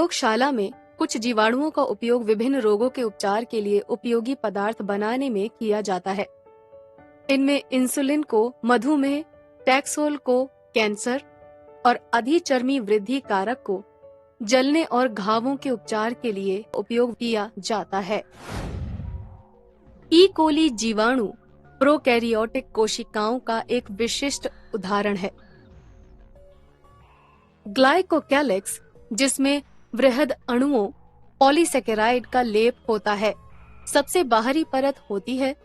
प्रयोगशाला में कुछ जीवाणुओं का उपयोग विभिन्न रोगों के उपचार के लिए उपयोगी पदार्थ बनाने में किया जाता है। इनमें इंसुलिन को मधुमेह, टैक्सोल को कैंसर और अधिचर्मी वृद्धि कारक को जलने और घावों के उपचार के लिए उपयोग किया जाता है। ई कोली जीवाणु प्रोकैरियोटिक कोशिकाओं का एक विशिष्ट उदाहरण है। ग्लाइकोकैलिक्स, जिसमें वृहद अणुओं पॉलीसेकेराइड का लेप होता है, सबसे बाहरी परत होती है।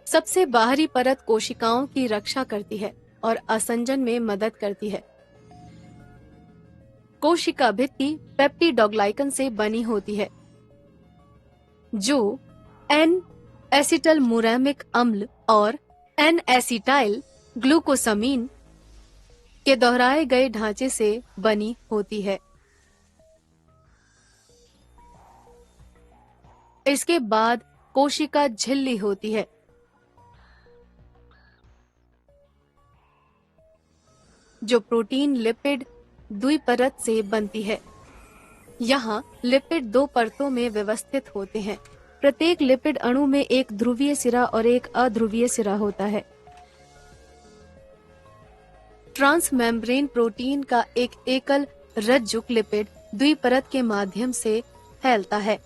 सबसे बाहरी परत कोशिकाओं की रक्षा करती है और असंजन में मदद करती है। कोशिका भित्ति पेप्टिडोग्लाइकन से बनी होती है, जो एन एसिटल मुरैमिक अम्ल और एन एसिटाइल ग्लूकोसामीन के दोहराए गए ढांचे से बनी होती है। इसके बाद कोशिका झिल्ली होती है, जो प्रोटीन लिपिड द्विपरत से बनती है। यहाँ लिपिड दो परतों में व्यवस्थित होते हैं। प्रत्येक लिपिड अणु में एक ध्रुवीय सिरा और एक अध्रुवीय सिरा होता है। ट्रांसमेम्ब्रेन प्रोटीन का एक एकल रज्जुक लिपिड द्विपरत के माध्यम से फैलता है।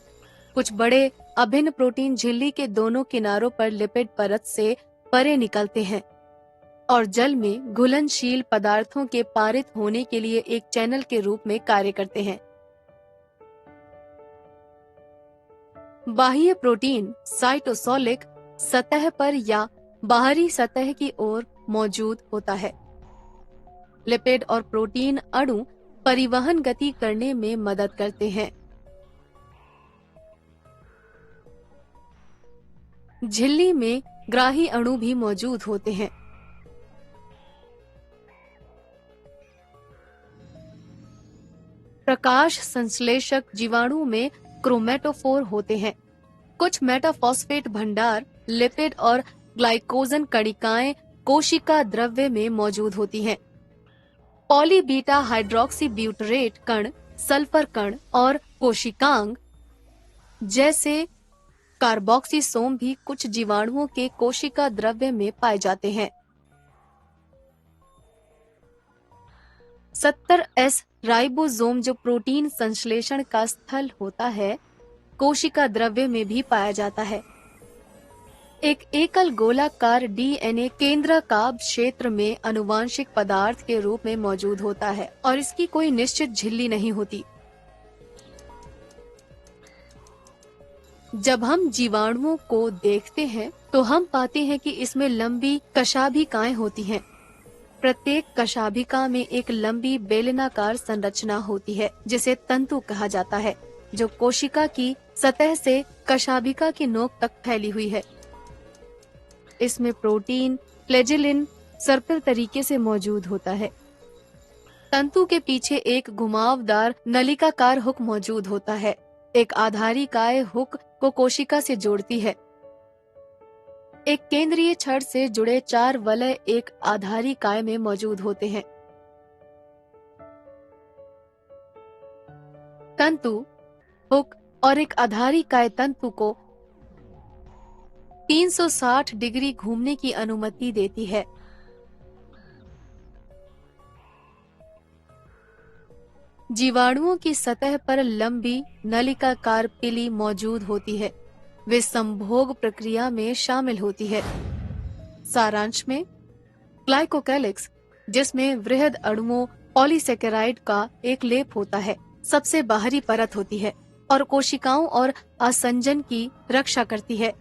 कुछ बड़े अभिन्न प्रोटीन झिल्ली के दोनों किनारों पर लिपिड परत से परे निकलते हैं और जल में घुलनशील पदार्थों के पारित होने के लिए एक चैनल के रूप में कार्य करते हैं। बाह्य प्रोटीन साइटोसोलिक सतह पर या बाहरी सतह की ओर मौजूद होता है। लिपिड और प्रोटीन अणु परिवहन गति करने में मदद करते हैं। झिल्ली में ग्राही अणु भी मौजूद होते हैं। प्रकाश संश्लेषक जीवाणु में क्रोमेटोफोर होते हैं। कुछ मेटाफॉस्फेट भंडार लिपिड और ग्लाइकोजन कणिकाएं कोशिका द्रव्य में मौजूद होती हैं। पॉलीबीटा हाइड्रोक्सी ब्यूटरेट कण, सल्फर कण और कोशिकांग जैसे कार्बोक्सिसोम भी कुछ जीवाणुओं के कोशिका द्रव्य में पाए जाते हैं। 70S राइबोसोम, जो प्रोटीन संश्लेषण का स्थल होता है, कोशिका द्रव्य में भी पाया जाता है। एक एकल गोलाकार डीएनए केंद्रकाभ क्षेत्र में आनुवांशिक पदार्थ के रूप में मौजूद होता है और इसकी कोई निश्चित झिल्ली नहीं होती। जब हम जीवाणुओं को देखते हैं तो हम पाते हैं कि इसमें लंबी कशाभिकाएं होती हैं। प्रत्येक कशाभिका में एक लंबी बेलनाकार संरचना होती है, जिसे तंतु कहा जाता है, जो कोशिका की सतह से कशाभिका की नोक तक फैली हुई है। इसमें प्रोटीन फ्लैजेलिन सर्पिल तरीके से मौजूद होता है। तंतु के पीछे एक घुमावदार नलिकाकार हुक मौजूद होता है। एक आधारिकाय हुक को कोशिका से जोड़ती है। एक केंद्रीय छड़ से जुड़े 4 वलय एक आधारिकाय में मौजूद होते हैं। तंतु, हुक और एक आधारिकाय तंतु को 360 डिग्री घूमने की अनुमति देती है। जीवाणुओं की सतह पर लंबी नलिकाकार पिली मौजूद होती है। वे संभोग प्रक्रिया में शामिल होती है। सारांश में, ग्लाइकोकैलिक्स, जिसमें वृहद अणुओं पॉलीसेकेराइड का एक लेप होता है, सबसे बाहरी परत होती है और कोशिकाओं और आसंजन की रक्षा करती है।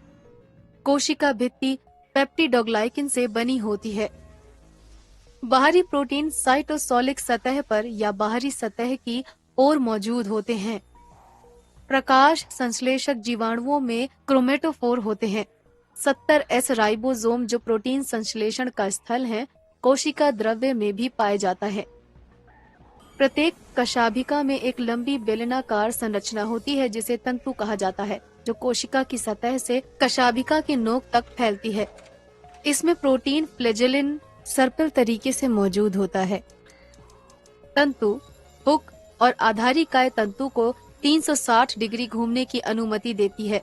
कोशिका भित्ति पेप्टिडोग्लाइकन से बनी होती है। बाहरी प्रोटीन साइटोसोलिक सतह पर या बाहरी सतह की ओर मौजूद होते हैं। प्रकाश संश्लेषक जीवाणुओं में क्रोमेटोफोर होते हैं। 70S राइबोसोम, जो प्रोटीन संश्लेषण का स्थल है, कोशिका द्रव्य में भी पाया जाता है। प्रत्येक कशाभिका में एक लंबी बेलनाकार संरचना होती है, जिसे तंतु कहा जाता है, जो कोशिका की सतह से कशाभिका की नोक तक फैलती है। इसमें प्रोटीन फ्लैजेलिन सर्पिल तरीके से मौजूद होता है। तंतु, हुक और आधारिकाय तंतु को 360 डिग्री घूमने की अनुमति देती है।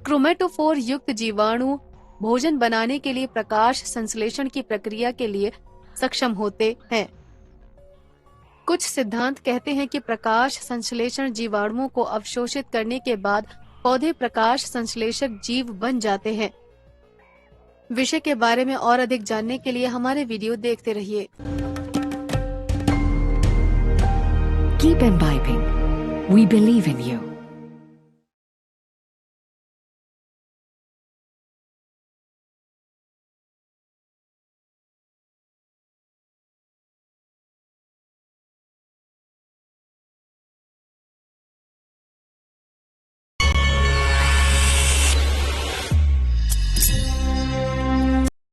क्रोमेटोफोर युक्त जीवाणु भोजन बनाने के लिए प्रकाश संश्लेषण की प्रक्रिया के लिए सक्षम होते हैं। कुछ सिद्धांत कहते हैं कि प्रकाश संश्लेषण जीवाणुओं को अवशोषित करने के बाद पौधे प्रकाश संश्लेषक जीव बन जाते हैं। विषय के बारे में और अधिक जानने के लिए हमारे वीडियो देखते रहिए। Keep imbibing. We believe in you.